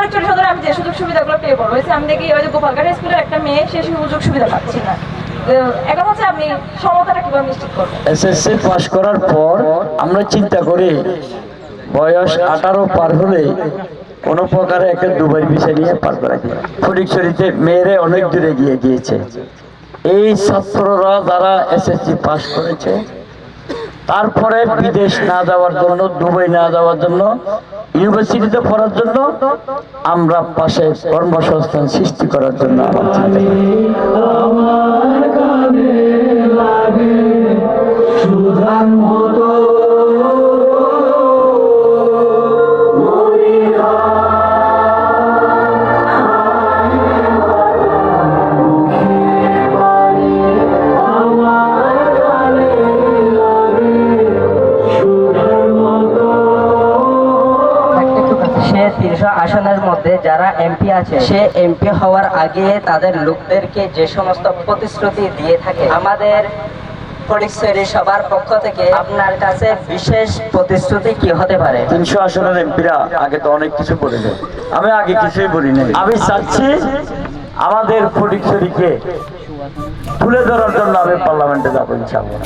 ফরিদপুর সদরে আমি যে সুযোগ সুবিধাগুলো পেয়ে বড় হয়েছে, আমি দেখি ওই যে গোপালঘাট স্কুলের একটা মেয়ে সে সুযোগ সুবিধা পাচ্ছি না। এখন হচ্ছে আমি সমতাটা কিভাবে নিশ্চিত করবো। এসএসসি পাশ করার পর আমরা চিন্তা করি বয়স 18 পার হলে কোনো প্রকারে একটা দুবাই ভিসা নিয়ে পার করা যায়। ফটিকছড়িতে মেয়েরা অনেক দূরে গিয়েছে। এই ছাত্ররা যারা এসএসসি পাশ করেছে তারপরে বিদেশ না যাওয়ার জন্য, দুবাই না যাওয়ার জন্য, ইউনিভার্সিটিতে পড়ার জন্য আমরা পাশে কর্মসংস্থান সৃষ্টি করার জন্য আমার চিন্তা সে 300 আসনের মধ্যে যারা এমপি আছে, সে এমপি হওয়ার আগে তাদের লোকদেরকে যে সমস্ত প্রতিশ্রুতি দিয়ে থাকে, আমাদের ফটিকছড়ি সবার পক্ষ থেকে আপনার কাছে বিশেষ প্রতিশ্রুতি কি হতে পারে? 300 আসনের এমপিরা আগে তো অনেক কিছু বলেছে, আমি আগে কিছুই বলি নাই। আমি চাচ্ছি আমাদের ফটিকছড়িকে তুলে ধরার জন্য আমি পার্লামেন্টে যাবো ইনশাআল্লাহ।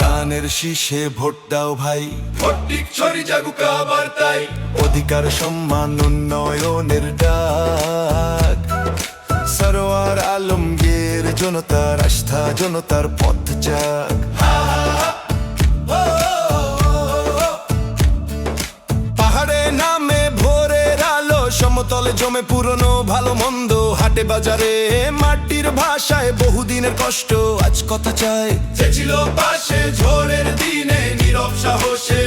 ধানের শীষে ভোট দাও ভাই, ফটিকছড়ি জাগুক আবার তাই। অধিকার সম্মান উন্নয়নের ডাক, সরোয়ার আলমগীর জনতার আস্থা, জনতার পথ যাক। পাহাড়ে নামে ভোরের আলো, সমতলে জমে পুরনো ভালো মন্দ, হাটে বাজারে মাটির ভাষায় বহুদিনের কষ্ট আজ কথা চায়। যে ছিল পাশে ঝড়ের দিনে নীরব সাহসে